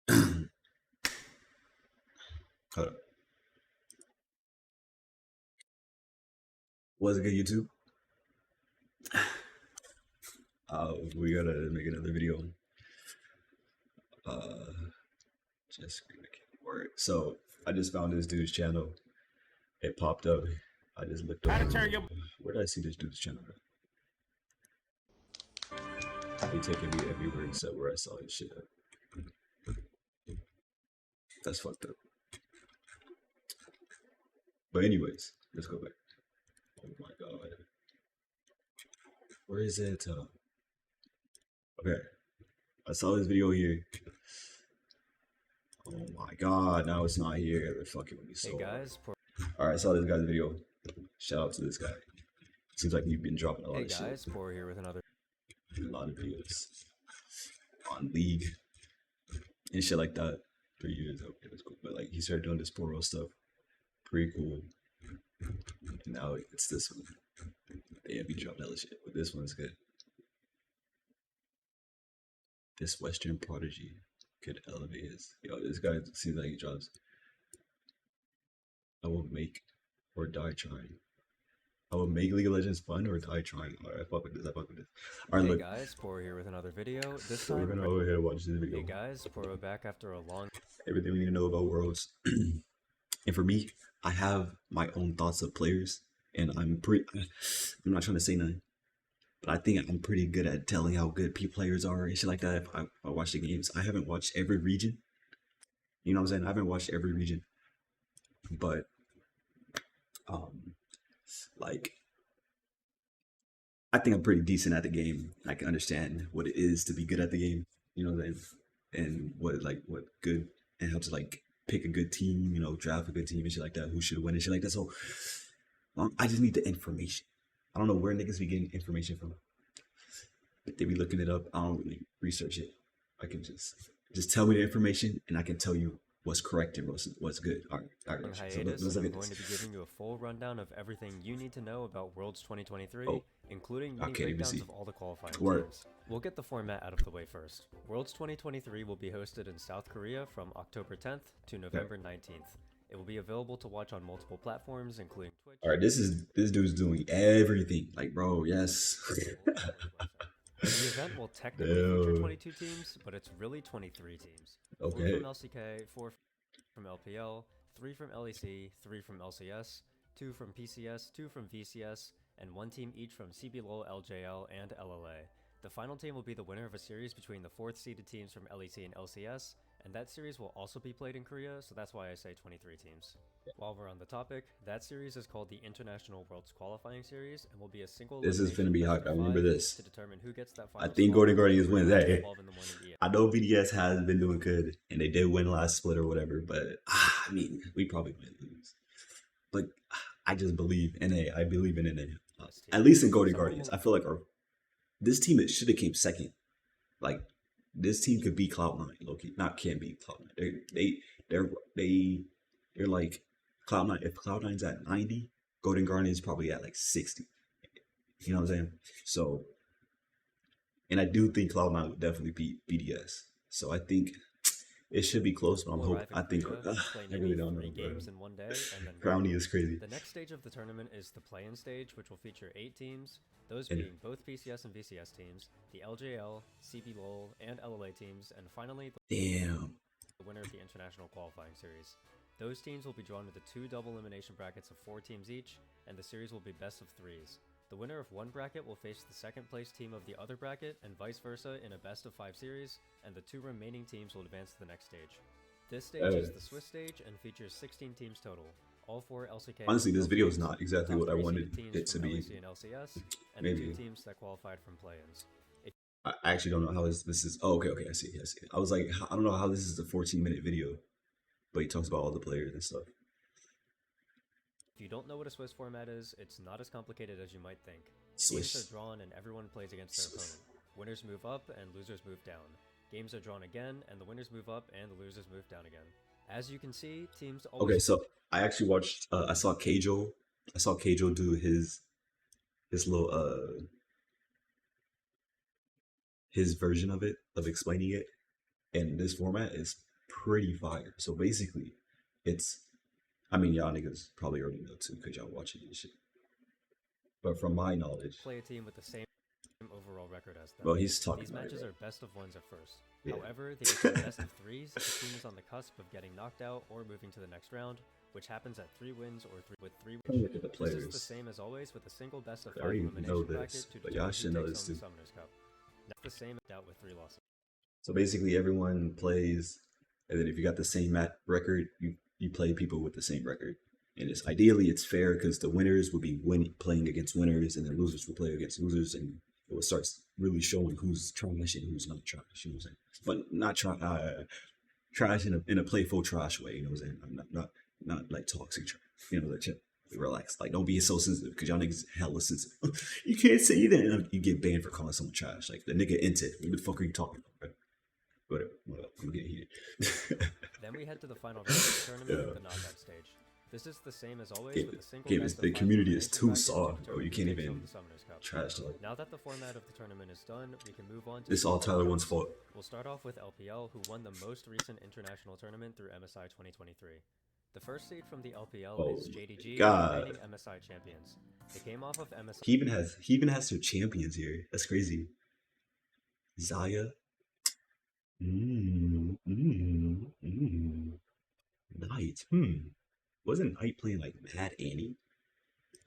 Hold up. What's good, YouTube? We gotta make another video. Uh, just word. So I just found this dude's channel. It popped up. I just looked over. Where did I see this dude's channel? He taking me everywhere except where I saw his shit at. That's fucked up. But anyways, let's go back. Oh my god. Where is it? Okay. I saw this video here. Oh my god, now it's not here. They're fucking with me so hard. Alright, I saw this guy's video. Shout out to this guy. Seems like you've been dropping a lot of shit. Poor here with another. A lot of videos on League and shit like that. 3 years, okay, that's cool. But like he started doing this Poro stuff. Pretty cool. And now it's this one. They have been dropping hella shit, but this one's good. This Western Prodigy could elevate his. Yo, this guy seems like he drops. I will make or die trying. I will make League of Legends fun or die trying. Alright, I fuck with this. Alright, hey look. guys, Poor here with another video. This So time we're gonna go ahead and watch this video. Hey guys, Poor back after a long. Everything we need to know about Worlds. And for me, I have my own thoughts of players, and I'm not trying to say nothing, but I think I'm pretty good at telling how good players are and shit like that. If I watch the games, I haven't watched every region. You know what I'm saying? I haven't watched every region, but like I think I'm pretty decent at the game. I can understand what it is to be good at the game. You know what I'm saying? And what good, and how to like pick a good team, you know, draft a good team and shit like that, who should win and shit like that. So I just need the information. I don't know where niggas be getting information from. They be looking it up. I don't really research it. I can just tell me the information and I can tell you what's correct and what's good. All right. So I'm going to be giving you a full rundown of everything you need to know about Worlds 2023, including mini breakdowns of all the qualifying teams. We'll get the format out of the way first. Worlds 2023 will be hosted in South Korea from October 10th to November 19th. It will be available to watch on multiple platforms, including Twitch. All right, this dude's doing everything. Like, bro, yes. The event will technically feature 22 teams, but it's really 23 teams. Okay. 4 from LCK, 4 from LPL, 3 from LEC, 3 from LCS, 2 from PCS, 2 from VCS, and 1 team each from CBLOL, LJL, and LLA. The final team will be the winner of a series between the 4th seeded teams from LEC and LCS, and that series will also be played in Korea, so that's why I say 23 teams. While we're on the topic, that series is called the International Worlds Qualifying Series, and will be a single. This is finna be hype. I remember this. To determine who gets that final. I think Golden Guardians wins. Hey, I know BDS has been doing good, and they did win last split or whatever, but I mean, we probably might lose. But I just believe NA. I believe in NA. At least in Golden Guardians, I feel like this team should have came second. Like this team could beat Cloud9. Loki, not can beat Cloud9. They're like Cloud9. If Cloud9's at 90, Golden Guardians probably at like 60. You know what I'm saying? So, and I do think Cloud9 would definitely beat BDS. So I think it should be close, but I think I really don't know. Games in one day, and then Brownie is crazy. The next stage of the tournament is the play-in stage, which will feature 8 teams, those being both PCS and VCS teams, the LJL, CBLOL, and LLA teams, and finally the winner of the International Qualifying Series. Those teams will be drawn into 2 double elimination brackets of 4 teams each, and the series will be best of 3s. The winner of one bracket will face the second place team of the other bracket, and vice versa in a best of 5 series, and the 2 remaining teams will advance to the next stage. This stage is the Swiss stage and features 16 teams total. All 4 LCK. Honestly, this video is not exactly what I wanted it to be. LEC and LCS, and maybe. The 2 teams that qualified from play-ins. I actually don't know how this is. Oh, okay, I see. I was like, I don't know how this is a 14-minute video, but he talks about all the players and stuff. If you don't know what a Swiss format is, it's not as complicated as you might think. Swiss. Games are drawn and everyone plays against their opponent. Winners move up and losers move down. Games are drawn again and the winners move up and the losers move down again. As you can see, teams always... Okay, so I actually watched, I saw Keijo do his little, his version of it, of explaining it, and this format is pretty fire. So basically, it's I mean y'all niggas probably already know too because y'all watching this shit. But from my knowledge, play a team with the same overall record as them. well, he's talking These about it, matches right? are best of ones at first. Yeah. However, they become best of threes if the team is on the cusp of getting knocked out or moving to the next round, which happens at 3 wins or 3 with 3 I'll look at the This players. is the same as always with a single best of I 5 already know elimination this, bracket to but y'all determine should who know takes this home too. the Summoners Cup. Not the same out with 3 losses. So basically, everyone plays, and then if you got the same record, you play people with the same record. And it's ideally it's fair because the winners will be playing against winners, and the losers will play against losers, and it will start really showing who's trash and who's not trash. You know what I'm saying? But not trash in a playful trash way. You know what I'm saying? I'm not like toxic trash. You know, like relax. Like don't be so sensitive because y'all niggas hella sensitive. You can't say that. And you get banned for calling someone trash. Like the nigga Inted. What the fuck are you talking about? Bro? Whatever. I'm getting heated. Then we head to the final round of the tournament, Yeah. the knockout stage. This is the same as always Game, with a single game best is of the 5 community is elimination too bracket to soft, bro. determine You who can't takes home even the Summoners Cup. trash talk. Now that the format of the tournament is done, we can move on to This all Tyler one's fault. We'll start off with LPL, who won the most recent international tournament through MSI 2023. The first seed from the LPL is JDG, God. reigning MSI champions. They came off of MSI. He even has their champions here. That's crazy. Zaya. Knight. Wasn't Knight playing like Mad Annie?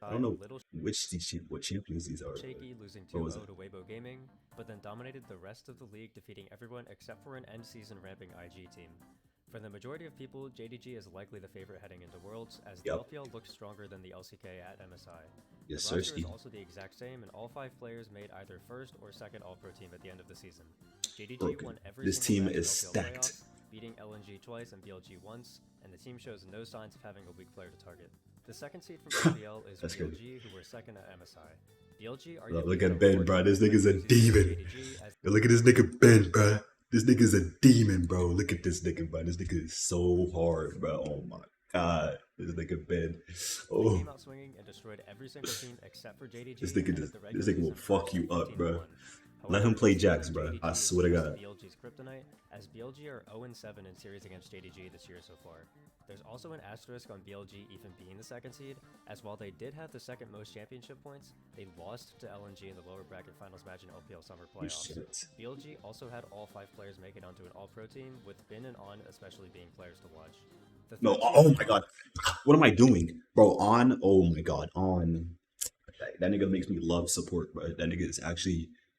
I don't know what champions these are. Shaky, losing What was 2-0 to Weibo Gaming, but then dominated the rest of the league, defeating everyone except for an end-season ramping IG team. For the majority of people, JDG is likely the favorite heading into Worlds, as the LPL looks stronger than the LCK at MSI. Yes, the roster sir. is also the exact same, and all 5 players made either first or second All-Pro team at the end of the season. JDG won every single match in LPL playoffs, beating LNG twice and BLG once, and the team shows no signs of having a weak player to target. The second seed from LPL is BLG, who were second at MSI. BLG are look at Ben, bro. This nigga's a demon. Look at this nigga Ben, bro. This nigga's a demon, bro. Look at this nigga, bro. This nigga is so hard, bro. Oh my god. This nigga Ben. Oh. They came out swinging and destroyed every single team except for JDG. This nigga will fuck you up, bro. Let him play Jax, bro. I swear to God. BLG's kryptonite, as BLG are 0-7 in series against JDG this year so far. There's also an asterisk on BLG even being the second seed, as while they did have the second most championship points, they lost to LNG in the lower bracket finals match in LPL Summer Playoffs. BLG also had all 5 players make it onto an All-Pro team, with Bin and On especially being players to watch. No, oh my god. What am I doing? Bro, On, oh my god, On. That nigga makes me love support, bro. That nigga is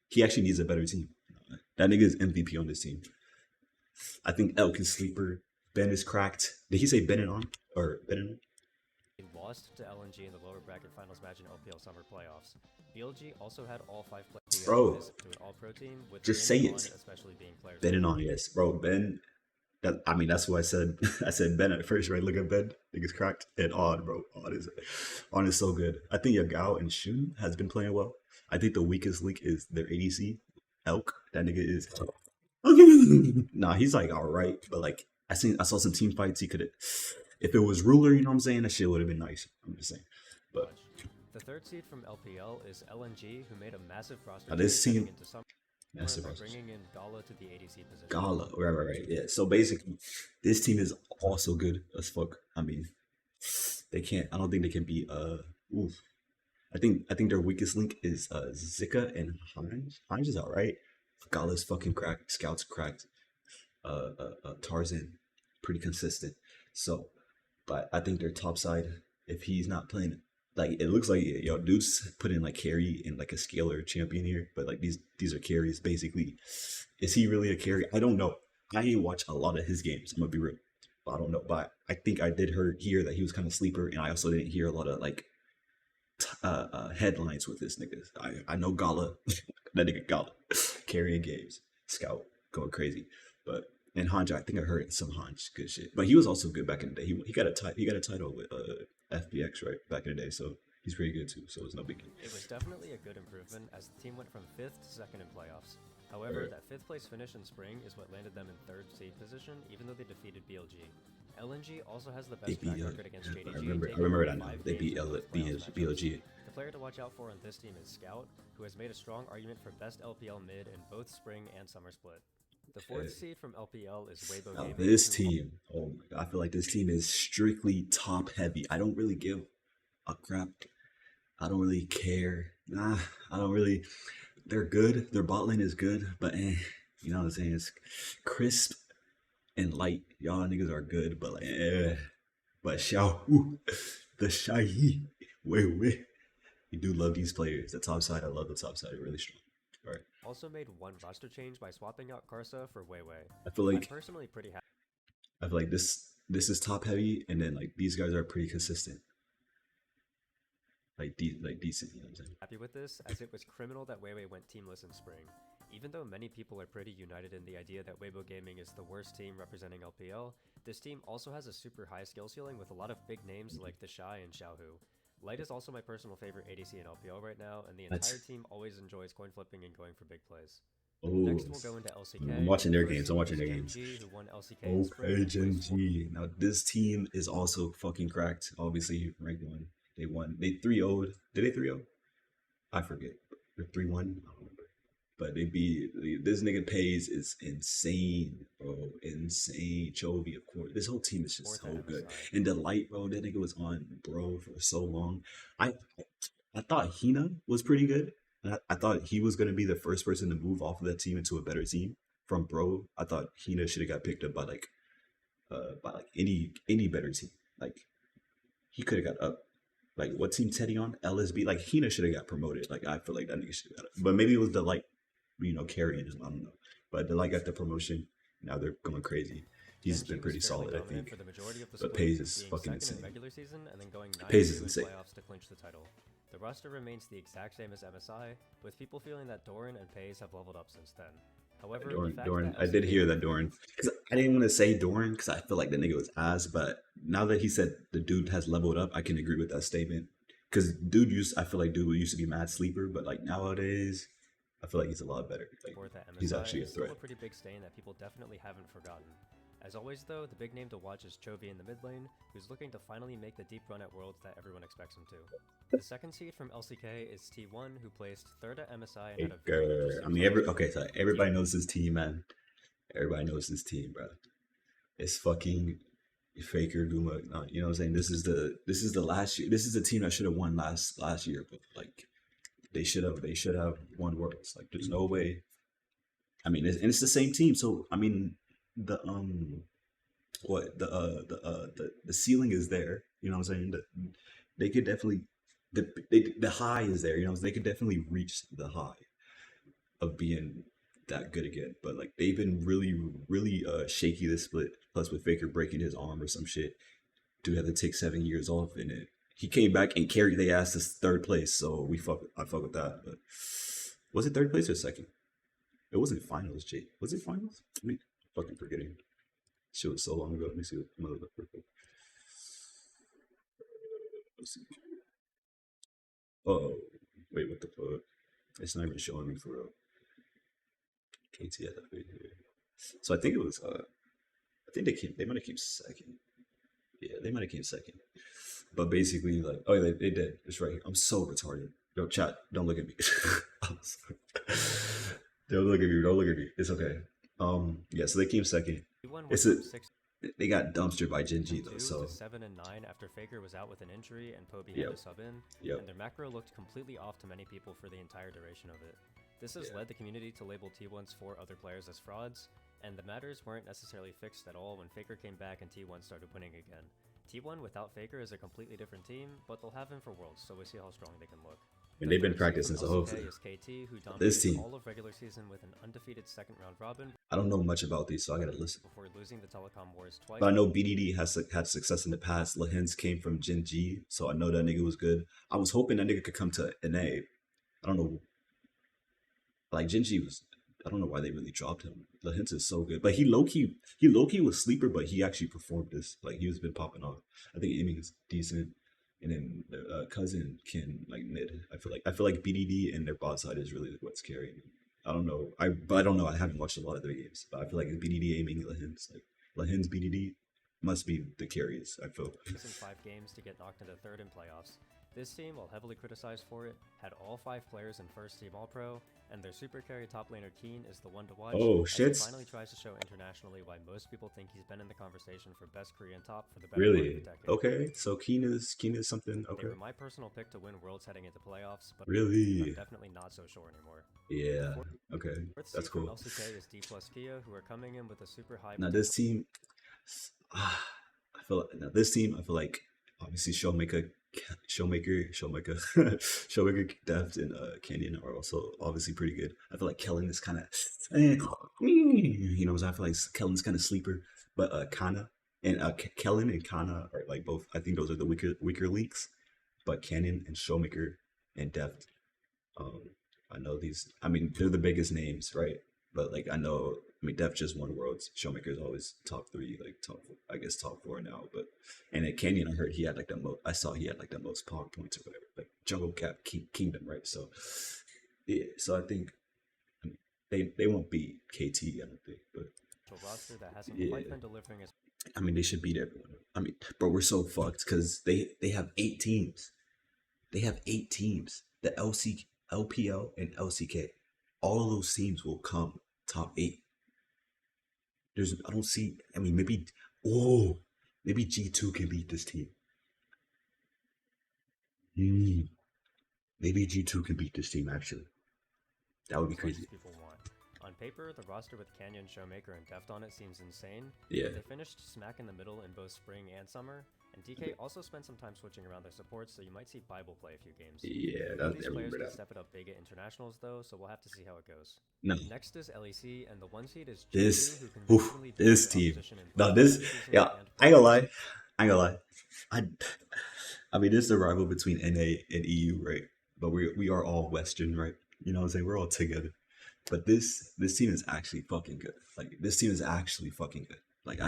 he actually needs a better team. That nigga is MVP on this team. I think Elk is sleeper. Ben is cracked. Did he say Ben and On? Or Ben and On? They lost to LNG in the lower bracket finals match in LPL Summer Playoffs. BLG also had all 5 players bro, to an All-Pro team, with just Ben say and it. On especially being players. Ben and On, yes. Bro, Ben. That's what I said. I said Ben at first, right? Look at Ben. Nigga's cracked. And On, bro. On is so good. I think Yagao and Shun has been playing well. I think the weakest link is their ADC, Elk. That nigga is. Nah, he's like alright, but like I saw some team fights. He could have, if it was Ruler, you know what I'm saying. That shit would have been nice. I'm just saying, but the third seed from LPL is LNG, who made a massive roster. This team, into some massive by bringing in Gala to the ADC position. Gala, right. Yeah. So basically, this team is also good as fuck. I mean, they can't. I don't think they can be. Oof. I think their weakest link is Zika and Hines. Hines is alright. Gala's fucking cracked. Scout's cracked. Tarzan, pretty consistent. So, but I think their top side, if he's not playing, like it looks like yo, dude's put in like carry and like a scalar champion here, but like these are carries basically. Is he really a carry? I don't know. I ain't watch a lot of his games. I'm gonna be real. But I don't know. But I think I did hear that he was kind of sleeper, and I also didn't hear a lot of like headlines with this nigga. I know Gala, that nigga Gala, carrying games, Scout going crazy, but and Hanj, I think I heard some Hanj good shit, but he was also good back in the day. He got a title with FBX right back in the day, so he's pretty good too. So it's no biggie. It was definitely a good improvement as the team went from 5th to 2nd in playoffs. However, that 5th place finish in spring is what landed them in 3rd seed position, even though they defeated BLG. LNG also has the best track record against JDG. I remember that now. They beat BLG. The player to watch out for on this team is Scout, who has made a strong argument for best LPL mid in both spring and summer split. The fourth seed from LPL is Weibo Now Gaming. this team, oh my god, I feel like this team is strictly top heavy. I don't really give a crap. I don't really care. Nah, I don't really. They're good. Their bot lane is good, but you know what I'm saying? It's crisp and light. Y'all niggas are good, but like, but Xiao, the Shahi, wait. You do love these players. The top side, I love the top side. Really strong. All right. Also made one roster change by swapping out Karsa for Weiwei. I feel I'm like personally pretty happy. I feel like this is top heavy, and then like these guys are pretty consistent, like decent. You know what I'm saying? Happy with this, as it was criminal that Weiwei went teamless in spring. Even though many people are pretty united in the idea that Weibo Gaming is the worst team representing LPL, this team also has a super high skill ceiling with a lot of big names like The Shy and Xiaohu. Light is also my personal favorite ADC in LPL right now, and the entire team always enjoys coin flipping and going for big plays. Oh, next we'll go into LCK. I'm watching their games. I'm watching their games. G, who won LCK in spring. Okay, Gen G. Now this team is also fucking cracked. Obviously, ranked one. They won. They 3-0'd. Did they 3-0? I forget. They're 3-1. I don't remember. But they beat this nigga Pays is insane, bro. Insane. Chovy, of course. This whole team is just so good. And the light, bro, that nigga was on bro for so long. I thought Hina was pretty good. I thought he was gonna be the first person to move off of that team into a better team from bro. I thought Hina should have got picked up by like any better team. Like he could have got up. Like what team Teddy on? LSB. Like Hina should have got promoted. Like I feel like that nigga should have got it. But maybe it was the light, carrying him. I don't know. But the light got the promotion. Now they're going crazy. He's been pretty solid, I think. But Pays is fucking insane. Pays is insane. To clinch the title. The roster remains the exact same as MSI, with people feeling that Doran and Pays have leveled up since then. However, Doran, I did hear that Doran. Because I didn't want to say Doran because I feel like the nigga was ass. But now that he said the dude has leveled up, I can agree with that statement. Because I feel like dude used to be mad sleeper, but like nowadays, I feel like he's a lot better. Like, he's actually a threat. Still a pretty big stain that people definitely haven't forgotten. As always though, the big name to watch is Chovy in the mid lane, who's looking to finally make the deep run at Worlds that everyone expects him to. The second seed from LCK is T1, who placed third at MSI and had a very so everybody knows this team, man. Everybody knows this team, bro. It's fucking Faker, Guma. You know what I'm saying? This is the last year. This is the team that should have won last year, but like they should have won Worlds. Like there's no way. I mean, it's the same team, so I mean the ceiling is there. You know what I'm saying? They could definitely the high is there. You know, they could definitely reach the high of being that good again. But like they've been really shaky this split. Plus with Faker breaking his arm or some shit, dude had to take 7 years off, and he came back and carried their ass to third place. So I fuck with that. But was it third place or second? It wasn't finals, Jake. Was it finals? I mean, fucking forgetting. Shit was so long ago. Let me see what I'm gonna look for. Let's see. Oh, wait, what the fuck? It's not even showing me for real. KTF right here. So I think it was I think they might have came second. Yeah, they might have came second. But basically, like, oh yeah, they did. It's right here. I'm so retarded. Yo, chat, don't look at me. I'm sorry. Don't look at me. It's okay. Yeah, so they came second. They got dumpstered by Gen G though. So 7 and 9 after Faker was out with an injury and Poby had to sub in, and their macro looked completely off to many people for the entire duration of it. This has led the community to label T1's 4 other players as frauds, and the matters weren't necessarily fixed at all when Faker came back and T1 started winning again. T1 without Faker is a completely different team, but they'll have him for Worlds, so we'll see how strong they can look. And they've been practicing, so hopefully. This team, all of regular season with an undefeated second round robin. I don't know much about these, so I gotta listen. Before losing the Telecom Wars twice. But I know BDD has had success in the past. Lahens came from Gen G, so I know that nigga was good. I was hoping that nigga could come to NA. I don't know. Like Gen G was, I don't know why they really dropped him. Lahens is so good, but he low key was sleeper, but he actually performed this. Like he was been popping off. I think aiming is decent. And then the cousin can like mid. I feel like BDD and their bot side is really what's carrying. I don't know. I don't know. I haven't watched a lot of their games, but I feel like it's BDD aiming Lahens. Like Lahens BDD must be the carries. I feel. In 5 games to get knocked into third in playoffs. This team, while heavily criticized for it, had all 5 players in first team All-Pro, and their super carry top laner Keen is the one to watch Oh as he shit! finally tries to show internationally why most people think he's been in the conversation for best Korean top for the better part of a Really? decade. Okay, so Keen is something. They Okay. were my personal pick to win Worlds heading into playoffs, but Really? I'm definitely not so sure anymore. Yeah. Okay, Fourth that's seed from cool. LCK is D plus Kia, who are coming in with a super high Now potential. this team, I feel now this team. I feel like obviously Showmaker, Deft, and Canyon are also obviously pretty good. I feel like Kellen is kind of, you know, I feel like Kellen's kind of sleeper, but Kana and Kellen and Kana are like both. I think those are the weaker links, but Canyon and Showmaker and Deft. Um, I know these. I mean, they're the biggest names, right? But like, I know. I mean, Def just won Worlds. Showmaker's always top 3, like I guess top 4 now. But and at Canyon, I heard he had like the most. I saw he had like the most power points or whatever, like Jungle Cap Kingdom, right? So yeah. So I think I mean, they won't beat KT. I don't think, but roster that hasn't yeah. quite been delivering as. I mean, they should beat everyone. I mean, bro, we're so fucked because they have 8 teams. They have 8 teams. The LPL, and LCK. All of those teams will come top 8. I don't see. I mean, maybe G2 can beat this team. Maybe G2 can beat this team. Actually, that would be crazy. People want. On paper, the roster with Canyon, Showmaker, and Deft on it seems insane. Yeah. But they finished smack in the middle in both spring and summer, and DK also spent some time switching around their supports, so you might see Bible play a few games. Yeah, these players can step it up big at internationals though, so we'll have to see how it goes. No. Next is LEC, and the 1 seed is This, who can this team. No, this, yeah, I ain't gonna lie. I mean, this is a rival between NA and EU, right? But we are all Western, right? You know what I'm saying? We're all together. But this team is actually fucking good. Like this team is actually fucking good. Like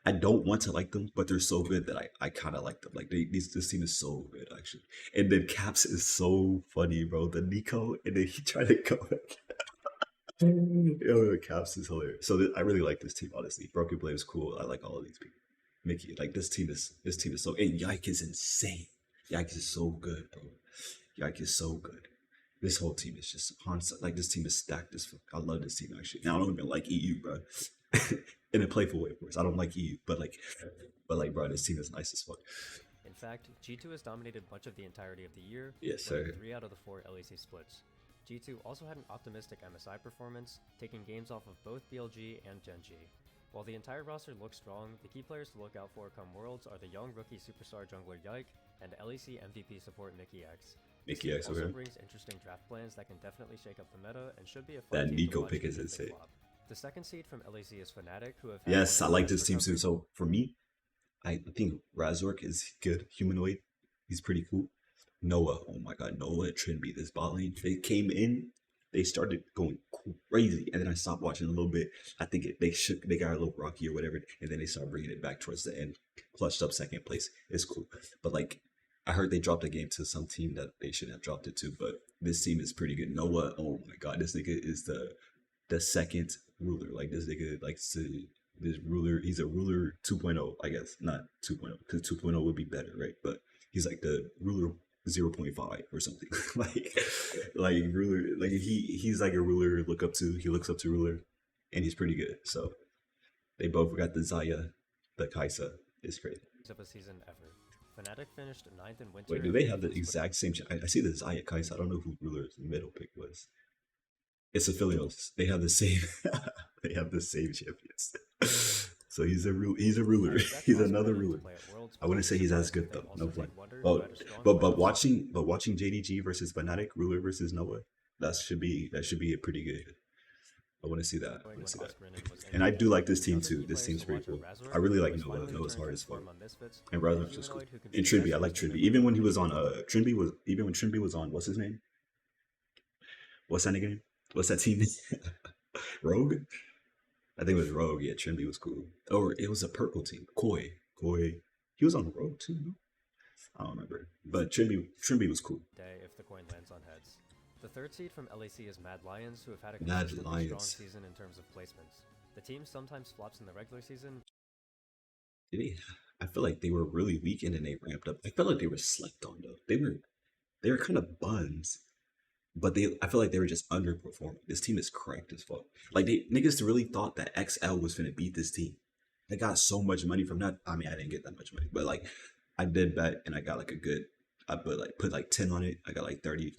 I don't want to like them, but they're so good that I kind of like them. Like this team is so good actually. And then Caps is so funny, bro. The Nico and then he tried to go. Yo, Caps is hilarious. So I really like this team honestly. Broken Blade is cool. I like all of these people. Mickey, like this team is so. And Yike is insane. Yike is so good, bro. Yike is so good. This whole team is just like this team is stacked as fuck. I love this team actually. Now I don't even like EU, bro. In a playful way, of course. I don't like EU, but bro, this team is nice as fuck. In fact, G2 has dominated much of the entirety of the year. Yes, sir. 3 out of the 4 LEC splits. G2 also had an optimistic MSI performance, taking games off of both BLG and Gen G. While the entire roster looks strong, the key players to look out for come Worlds are the young rookie superstar jungler Yike and LEC MVP support Mickey X. Mickey X also brings interesting draft plans that can definitely shake up the meta and should be a fun that team Nico to watch pick is insane. The second seed from LEC is Fnatic, who have yes, I like this team too. So for me, I think Razork is good. Humanoid, he's pretty cool. Noah, oh my god, Noah at Trinity, this bot lane. They came in, they started going crazy, and then I stopped watching a little bit. I think they got a little rocky or whatever, and then they started bringing it back towards the end. Clutched up second place. It's cool, but like I heard they dropped a game to some team that they shouldn't have dropped it to, but this team is pretty good. Noah, oh my god, this nigga is the second ruler. Like this nigga likes to this ruler. He's a ruler 2.0, I guess, not 2.0 because 2.0 would be better, right? But he's like the ruler 0.5 or something. like ruler, like he's like a ruler he looks up to ruler, and he's pretty good. So they both got the Zaya, the Kaisa. It's great. Of a season ever. Fnatic finished 9th in winter. Wait, do they have the exact same? I see the Zaya Kaisa. I don't know who ruler's middle pick was. It's Aphelios. They have the same. They have the same champions. So he's a ruler. He's another ruler. I wouldn't say he's as good though. No fun. But watching JDG versus Fnatic, ruler versus Noah, that should be a pretty good. I want to see that. And I do like this team too. This team's pretty cool. I really like Noah. Noah's hard as fuck. And Razork's just cool. And Trimby, I like Trimby. Even when he was on Trimby was on what's his name? What's that name? What's that team? Rogue? I think it was Rogue. Yeah, Trimby was cool. Or it was a purple team. Koi. He was on Rogue too, no? I don't remember. But Trimby was cool. If the coin lands on heads. The third seed from LEC is Mad Lions, who have had a consistently strong season in terms of placements. The team sometimes flops in the regular season. they, I feel like they were really weak and then they ramped up. I felt like they were slept on though. They were kind of buns, but I feel like they were just underperforming. This team is cracked as fuck. Like they niggas really thought that XL was gonna beat this team. I got so much money from that. I mean, I didn't get that much money, but like I did bet and I got like a good. I put like 10 on it. I got like 30.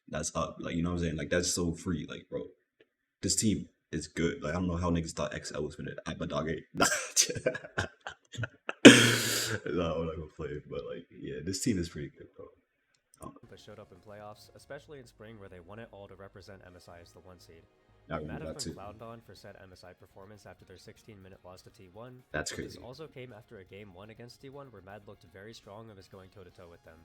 That's up. Like you know what I'm saying? Like that's so free. Like bro, this team is good. Like I don't know how niggas thought XL was gonna at my dog eight. No, I'm not gonna play, but like yeah, this team is pretty good, bro. but showed up in playoffs, especially in spring where they won it all to represent MSI as the 1 seed. I remember Mad have that been too. clowned on for said MSI performance after their 16-minute loss to T1, That's but this crazy. also came after a game 1 against T1 where Mad looked very strong and was going toe-to-toe with them.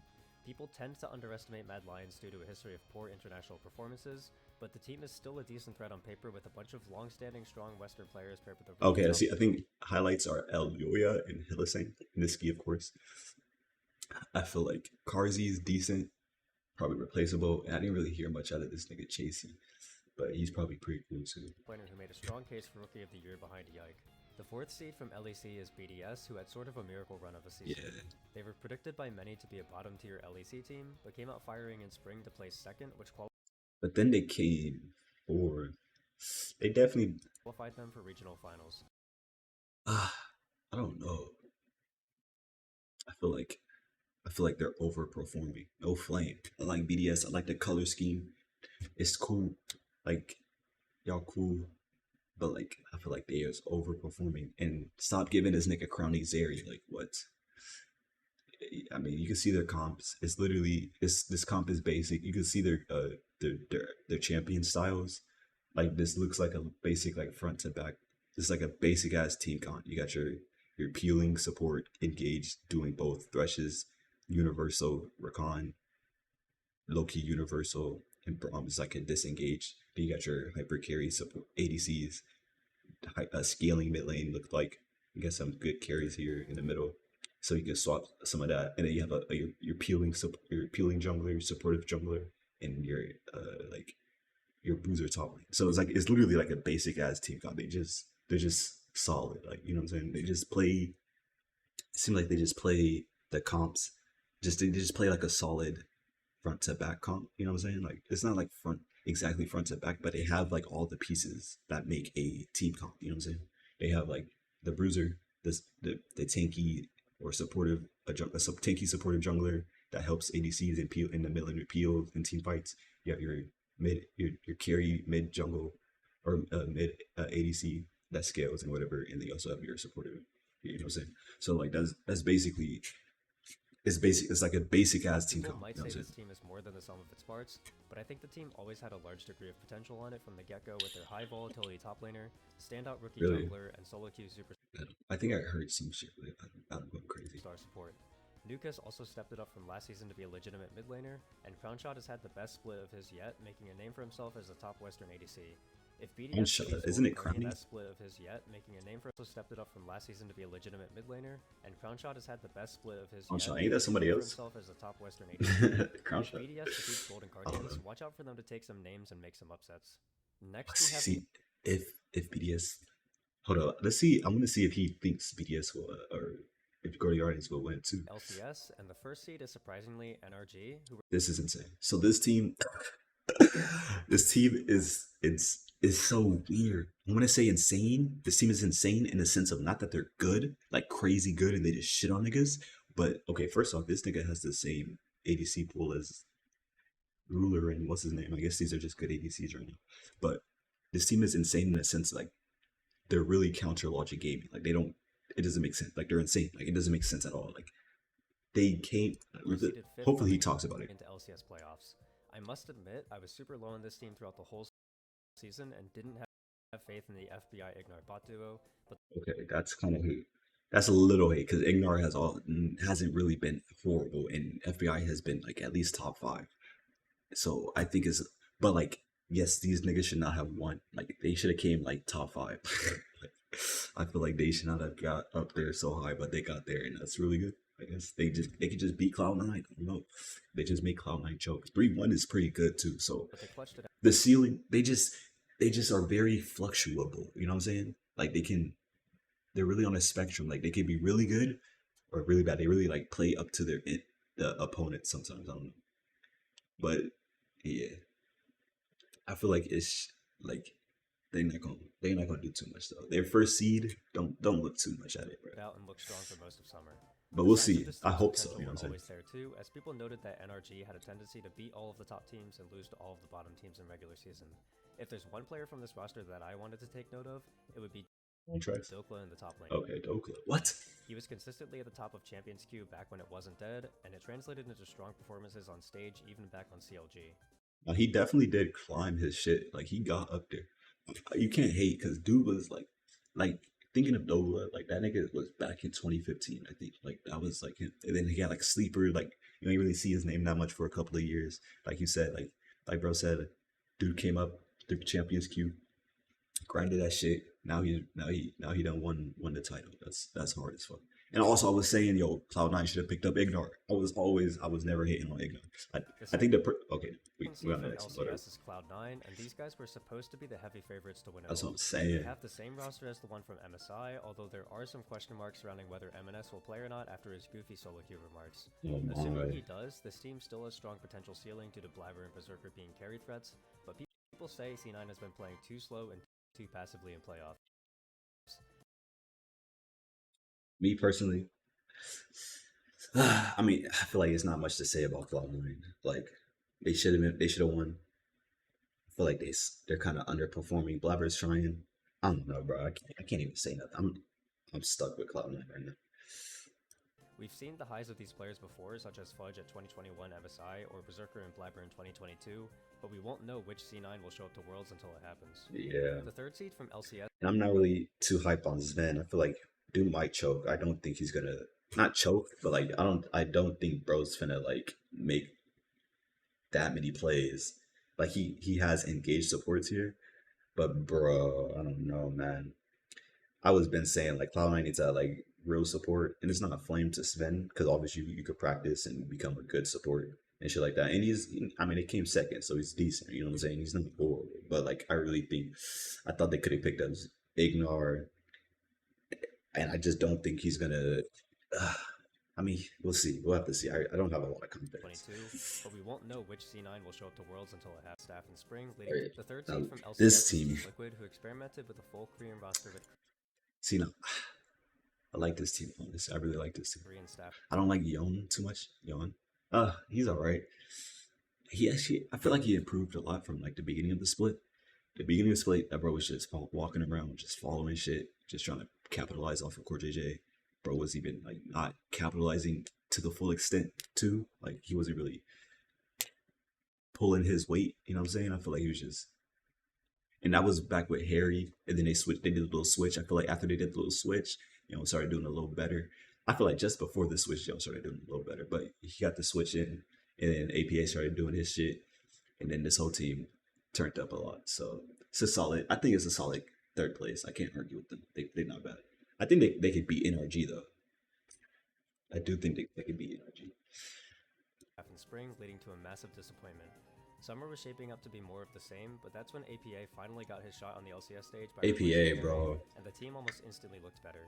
People tend to underestimate Mad Lions due to a history of poor international performances, but the team is still a decent threat on paper with a bunch of long-standing strong Western players paired with a really Okay, I see. I think highlights are El Yoya and Hillisang. Niski, of course. I feel like Karzi is decent, probably replaceable. And I didn't really hear much out of this nigga Chasey, but he's probably pretty cool too. player who made a strong case for Rookie of the Year behind Yike. The 4th seed from LEC is BDS, who had sort of a miracle run of a season. Yeah. They were predicted by many to be a bottom-tier LEC team, but came out firing in spring to place 2nd, which But then they came forward. They definitely. qualified them for regional finals. I don't know. I feel like they're overperforming. No flame. I like BDS. I like the color scheme. It's cool. Like y'all cool. But like I feel like they is overperforming. And stop giving this nigga Crowny Zeri. Like what? I mean, you can see their comps. It's literally this comp is basic. You can see their champion styles. Like this looks like a basic like front to back. This is like a basic ass team comp. You got your peeling support engaged, doing both threshes, universal, recon, low key universal, and Braum is like a disengaged. Then you got your hyper carry support ADCs, scaling mid lane looked like. You got some good carries here in the middle, so you can swap some of that, and then you have your peeling jungler, supportive jungler, and your like your bruiser top lane. So it's literally like a basic ass team comp. They're just solid. Like you know what I'm saying? They just play. It seems like they just play the comps. They just play like a solid front to back comp. You know what I'm saying? Like it's not like exactly front to back, but they have like all the pieces that make a team comp. You know what I'm saying? They have like the bruiser, the tanky or supportive tanky supportive jungler that helps ADCs and peel in the middle and peel in team fights. You have your carry mid jungle or mid ADC that scales and whatever, and then you also have your supportive. You know what I'm saying? So like that's basically it's basic. It's like a basic ass team People comp. might You know say what I'm this team is more than the sum of its parts, but I think the team always had a large degree of potential on it from the get-go with their high volatility top laner, standout rookie Really? jungler, and solo queue I think I heard some shit. I'm going crazy. superstar support. Nukas also stepped it up from last season to be a legitimate mid laner, and Crownshot has had the best split of his yet, making a name for himself as a top Western ADC. If BDS Crownshot, isn't it Crowny? best split of his yet, making a name for himself, stepped it up from last season to be a legitimate mid laner, and Crownshot has had the best split of his Crownshot, yet, ain't that somebody making a name else? for himself as a top Western ADC. If Crownshot. BDS defeats Golden I don't Guardians, know. watch out for them to take some names and make some upsets. Next Let's we have see if BDS. Hold on. Let's see. I want to see if he thinks BDS will or if Guardians will win too. LCS, and the first seed is surprisingly NRG, who This is insane. So this team, this team is so weird. I want to say insane. This team is insane in the sense of not that they're good, like crazy good, and they just shit on niggas. But okay, first off, this nigga has the same ADC pool as Ruler and what's his name. I guess these are just good ADCs right now. But this team is insane in the sense like they're really counter logic gaming. Like they don't. It doesn't make sense. Like they're insane. Like it doesn't make sense at all. Like they came. seeded fifth Hopefully he coming talks about it. into LCS playoffs. I must admit, I was super low on this team throughout the whole season and didn't have faith in the FBI Ignar bot duo, but Okay, that's kind of hate. That's a little hate because Ignar hasn't really been horrible, and FBI has been like at least top 5. So I think it's but like yes, these niggas should not have won. Like they should have came like top 5. I feel like they should not have got up there so high, but they got there, and that's really good. I guess they could just beat Cloud9. I don't know. They just make Cloud9 choke. 3-1 is pretty good too. So they clutched it the ceiling, they just are very fluctuable. You know what I'm saying? Like they're really on a spectrum. Like they could be really good or really bad. They really like play up to the opponent sometimes. I don't know, but yeah, I feel like it's like they're not gonna do too much though. Their first seed, don't look too much at it, bro. Out and look strong for most of summer. But The we'll size of see. this I team's hope so. potential You know were what I'm saying? always there too, as people noted that NRG had a tendency to beat all of the top teams and lose to all of the bottom teams in regular season. If there's one player from this roster that I wanted to take note of, it would be Contracts. Dokla in the top lane. Okay, Dokla. What? He was consistently at the top of Champions Queue back when it wasn't dead, and it translated into strong performances on stage even back on CLG. Now, he definitely did climb his shit. Like he got up there. You can't hate because dude was like thinking of Dola, like that nigga was back in 2015, I think. Like that was like him. And then he got like sleeper, like you don't really see his name that much for a couple of years. Like you said, like bro said, dude came up through Champions Queue, grinded that shit. Now he done won the title. That's hard as fuck. And also I was saying, yo, Cloud9 should have picked up Ignore. I was never hating on Ignore. I think okay, we on the next one. LCS is Cloud9, and these guys were supposed to be the heavy favorites to win it That's all. what I'm saying. They have the same roster as the one from MSI, although there are some question marks surrounding whether MNS will play or not after his goofy solo queue remarks. Assuming he does, this team still has strong potential ceiling due to Blabber and Berserker being carry threats, but people say C9 has been playing too slow and too passively in playoffs. Me personally, I mean, I feel like it's not much to say about Cloud9. Like they should have won. I feel like they're kind of underperforming. Blabber's trying. I don't know, bro. I can't even say nothing. I'm stuck with Cloud9 right now. We've seen the highs of these players before, such as Fudge at 2021 MSI or Berserker and Blabber in 2022, but we won't know which C9 will show up to Worlds until it happens. Yeah. The third seed from LCS. And I'm not really too hyped on Sven. I feel like dude might choke. I don't think he's gonna not choke, but like I don't think bro's finna like make that many plays. Like he has engaged supports here, but bro, I don't know, man. I was been saying like Cloud9 needs to like real support, and it's not a flame to Sven because obviously you could practice and become a good support and shit like that. And I mean, it came second, so he's decent. You know what I'm saying? He's not horrible, but like I thought they could have picked up Ignore, and I just don't think he's gonna. I mean, we'll see. We'll have to see. I don't have a lot of confidence. 22, but we won't know which C9 will show up to Worlds until it has staff in spring. Right. The third seed from LCS This team, Liquid, who experimented with a full Korean roster with. See, now, I like this team. I really like this team. Korean staff. I don't like Yon too much. Yon, he's all right. I feel like he improved a lot from like the beginning of the split. The beginning of the split, that bro was just walking around, just following shit, just trying to capitalize off of Core JJ. Bro was even like not capitalizing to the full extent too. Like he wasn't really pulling his weight. You know what I'm saying? I feel like he was just. And that was back with Harry, and then they did a little switch. I feel like after they did the little switch, started doing a little better. I feel like just before the switch, started doing a little better. But he got the switch in, and then APA started doing his shit, and then this whole team turned up a lot. So it's a solid. I think it's a solid third place. I can't argue with them. They're not bad. I think they could beat NRG though. I do think they could beat NRG. In spring, leading to a massive disappointment. Summer was shaping up to be more of the same, but that's when APA finally got his shot on the LCS stage by APA, bro. And the team almost instantly looked better.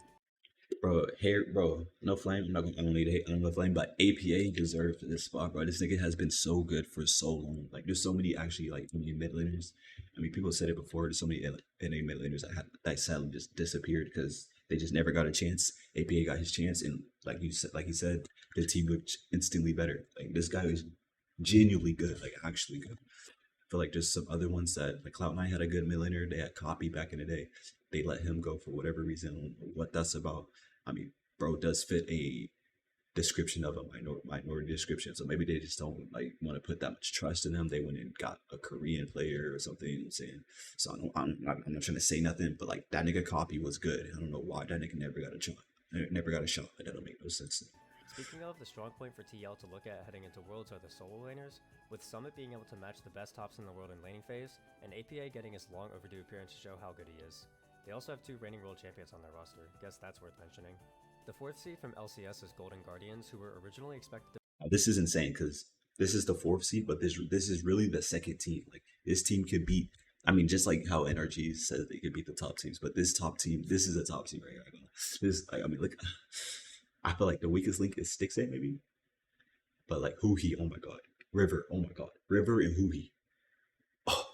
Bro, no flame. I don't need to hate on no flame, but APA deserved this spot, bro. This nigga has been so good for so long. Like, there's so many actually like mid laners. I mean, people said it before. There's so many NA mid laners that sadly just disappeared because they just never got a chance. APA got his chance, and like he said, the team looked instantly better. Like this guy is genuinely good, like actually good. I feel like there's some other ones that like Cloud9 had a good mid laner. They had Copy back in the day. They let him go for whatever reason. I don't know what that's about. I mean, bro does fit a description of a minority description, so maybe they just don't like want to put that much trust in him. They went and got a Korean player or something. You know what I'm saying? So I'm not trying to say nothing, but like that nigga Copy was good. I don't know why that nigga never got a shot. That don't make no sense. Speaking of, the strong point for TL to look at heading into Worlds are the solo laners, with Summit being able to match the best tops in the world in laning phase, and APA getting his long overdue appearance to show how good he is. They also have 2 reigning world champions on their roster. Guess that's worth mentioning. The 4th seed from LCS is Golden Guardians, who were originally expected to... This is insane because this is the 4th seed, but this is really the second team. Like this team could beat I mean, just like how NRG says they could beat the top teams, but this top team, this is a top team right here. This, I mean, look, I feel like the weakest link is Stixay maybe, but like Huhi, oh my god, River, oh my god, River and Huhi, oh,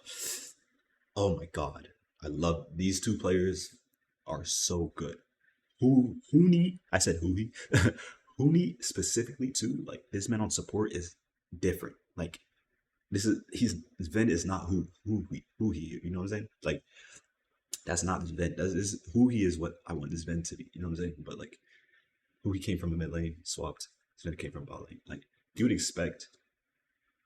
oh my god, I love these two players are so good. Huni, I said Huhi, Huni specifically too. Like this man on support is different. Like this is his Ven is not who he. You know what I'm saying? Like that's not his Ven. That's this, who he is. What I want this Ven to be. You know what I'm saying? But like who he came from the mid lane, swapped. Sven came from bot lane. Like you would expect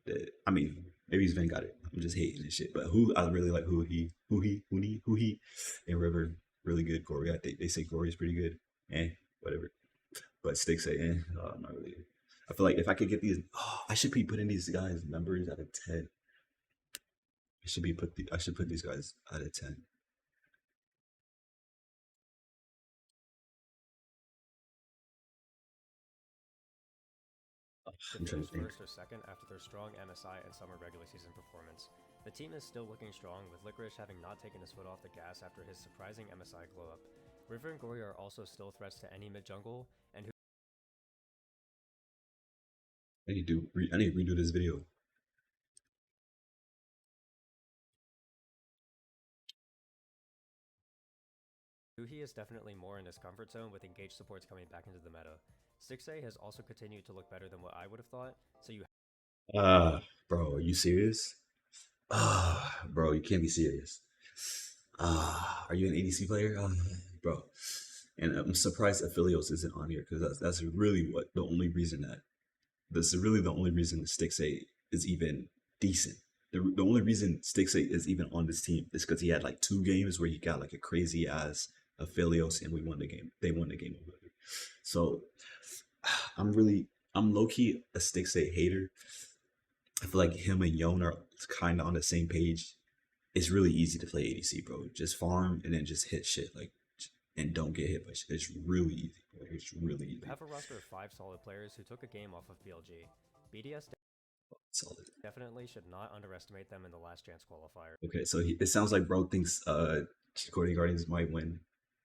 that. I mean, maybe Sven got it. I'm just hating and shit. But who I really like who he, and River really good. Corey, I think they say Corey is pretty good. Whatever. But Stick say, not really. I feel like if I could get these, I should be putting these guys numbers out of 10. I should put these guys out of 10. To finish first or second after their strong MSI and summer regular season performance. The team is still looking strong, with Licorice having not taken his foot off the gas after his surprising MSI glow up. River and Gory are also still threats to any mid jungle, and who I need to redo this video. he is definitely more in his comfort zone with engaged supports coming back into the meta. 6A has also continued to look better than what I would have thought, so you Bro, are you serious? Bro, you can't be serious. Are you an ADC player? Bro. And I'm surprised Aphelios isn't on here because that's really the only reason Stixay is even decent. The only reason Stixay is even on this team is because he had like 2 games where he got like a crazy ass Aphelios and we won the game. They won the game. So I'm low key a Stixay hater. I feel like him and Yon are kind of on the same page. It's really easy to play ADC, bro. Just farm and then just hit shit like, and don't get hit by shit. It's really easy, bro. It's really easy. You have a roster of 5 solid players who took a game off of BLG. BDS solid. Definitely should not underestimate them in the last chance qualifier. Okay, so it sounds like bro thinks Cordy Guardians might win.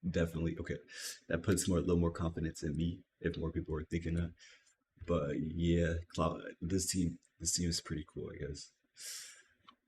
Definitely. Okay, that puts a little more confidence in me if more people are thinking that. But yeah, this team is pretty cool, I guess.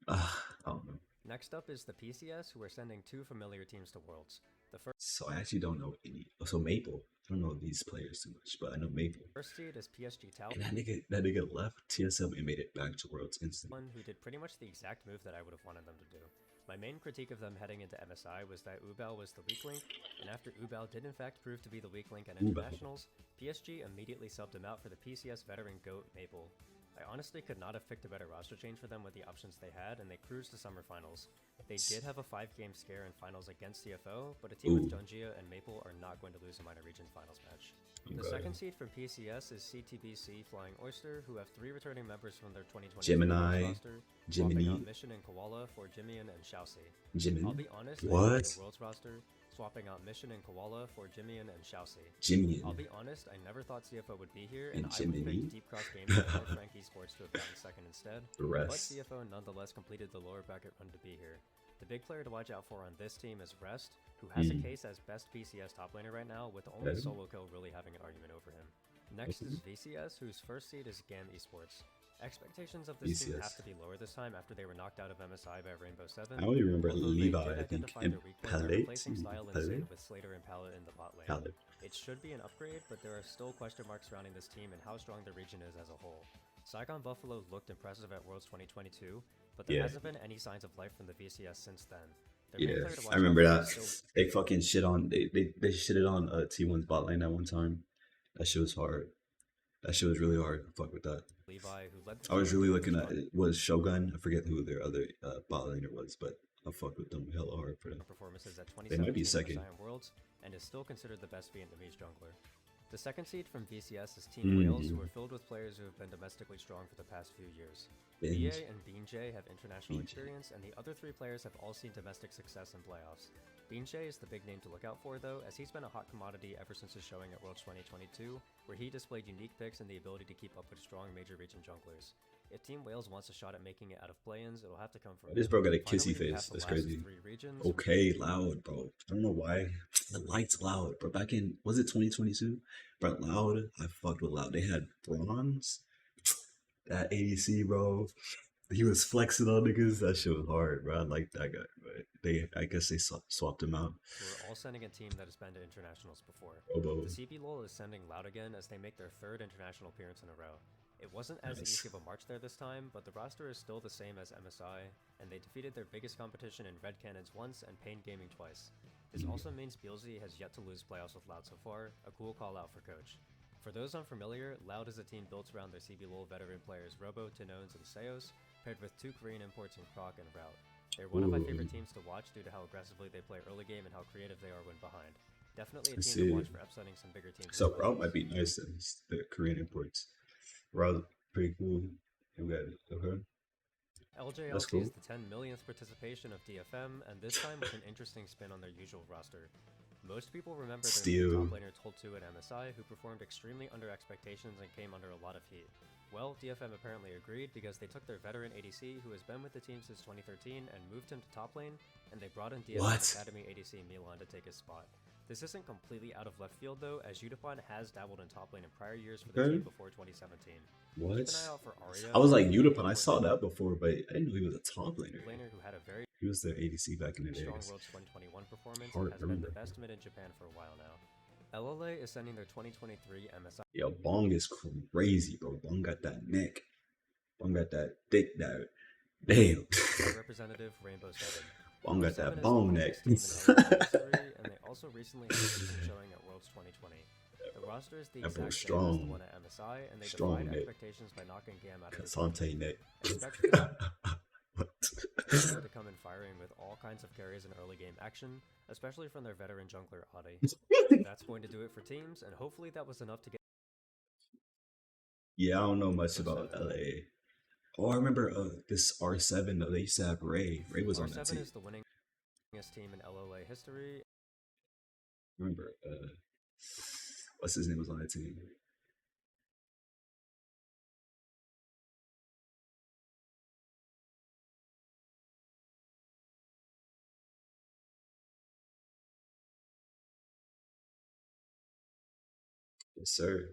I don't know. Next up is the PCS, who are sending 2 familiar teams to Worlds. The first So I actually don't know any. So Maple, I don't know these players too much, but I know Maple. First seed is PSG Tau. And that nigga left TSM and made it back to Worlds instantly. One who did pretty much the exact move that I would have wanted them to do. My main critique of them heading into MSI was that Ubal was the weak link, and after Ubal did in fact prove to be the weak link at internationals, PSG immediately subbed him out for the PCS veteran GOAT Maple. I honestly could not have picked a better roster change for them with the options they had, and they cruised to summer finals. They did have a 5-game scare in finals against CFO, but a team with Junjia and Maple are not going to lose a minor region finals match. The second seed from PCS is CTBC Flying Oyster, who have 3 returning members from their 2020 Gemini, roster, swapping out Mission and Koala for Jimian and Xiaoxi. I'll be honest, what? The Worlds roster, swapping out Mission and Koala for Jimian and Xiaoxi. Jimian. I'll be honest, I never thought CFO would be here, and I would pick Deep Cross Games or Frank Esports to have gotten second instead. But CFO nonetheless completed the lower bracket run to be here. The big player to watch out for on this team is Rest, who has a case as best PCS top laner right now, with only solo kill really having an argument over him. Next is VCS, whose first seed is GAN Esports. Expectations of this team have to be lower this time after they were knocked out of MSI by Rainbow 7. I only remember Levi, I think, and Palette. Replacing Style and with Slater and Palette in the bot lane. It should be an upgrade, but there are still question marks surrounding this team and how strong the region is as a whole. Saigon Buffalo looked impressive at Worlds 2022, but there hasn't been any signs of life from the VCS since then. I remember that. They fucking shit on, they shitted on T1's bot lane at one time. That shit was hard. That shit was really hard. Fuck with that. Levi, who led I was really looking at it. Was Shogun? I forget who their other bot laner was, but I fuck with them hella hard for them. Performances at They might be second. Worlds, and is still considered the best Vietnamese jungler. The second seed from VCS is Team Wales, who are filled with players who have been domestically strong for the past few years. BA and Beanjay have international experience, and the other three players have all seen domestic success in playoffs. Beanjay is the big name to look out for, though, as he's been a hot commodity ever since his showing at Worlds 2022, where he displayed unique picks and the ability to keep up with strong major region junglers. If Team Wales wants a shot at making it out of play-ins, it'll have to come from This bro got a kissy face. That's crazy. Okay, loud, bro. I don't know why. The lights loud, bro. Back in, was it 2022? Bro, loud. I fucked with loud. They had bronze. That ADC, bro. He was flexing on niggas. That shit was hard, bro. I like that guy, but I guess they swapped him out. We're all sending a team that has been to internationals before. Obo. The CB LOL is sending Loud again as they make their third international appearance in a row. It wasn't as easy of a march there this time, but the roster is still the same as MSI, and they defeated their biggest competition in Red Cannons once and Pain Gaming twice. This also means Beelzy has yet to lose playoffs with Loud so far, a cool call out for coach. For those unfamiliar, Loud is a team built around their CB LOL veteran players Robo, Tinones, and Seos, paired with two Korean imports in Croc and Route. They're one of my favorite teams to watch due to how aggressively they play early game and how creative they are when behind. Definitely a team to watch for upsetting some bigger teams. So Route might be nice as the Korean imports. Route pretty cool. You got it. Okay. LJL sees the 10 millionth participation of DFM, and this time with an interesting spin on their usual roster. Most people remember their top laner Tol2 at MSI, who performed extremely under expectations and came under a lot of heat. Well, DFM apparently agreed because they took their veteran ADC, who has been with the team since 2013, and moved him to top lane, and they brought in DFM Academy ADC Milan to take his spot. This isn't completely out of left field though, as Yudapon has dabbled in top lane in prior years for the team before 2017. What? Keep an eye out for Arya. I was like Yudapon, I saw that before, but I didn't know he was a top laner. Who had a very he was their ADC back in the day. Strong Worlds 2021 performance and has been the best mid in Japan for a while now. LLA is sending their 2023 MSI. Yo, Bong is crazy, bro. Bong got that neck. Bong got that thick, that damn. Representative Rainbow 7. Bong got that bong neck. And they also recently had a decent showing at Worlds 2020. The roster is the exact same as the one at MSI, and they defied expectations by knocking Gam out of the team. Neck. To come in firing with all kinds of carries and early game action, especially from their veteran jungler Adi. That's going to do it for teams, and hopefully that was enough to get. Yeah, I don't know much about LA. Oh, I remember this R7 though. They used to have Ray. Ray was on that team. R7 is the winningest team in LLA history. Remember, what's his name was on that team? Yes, sir.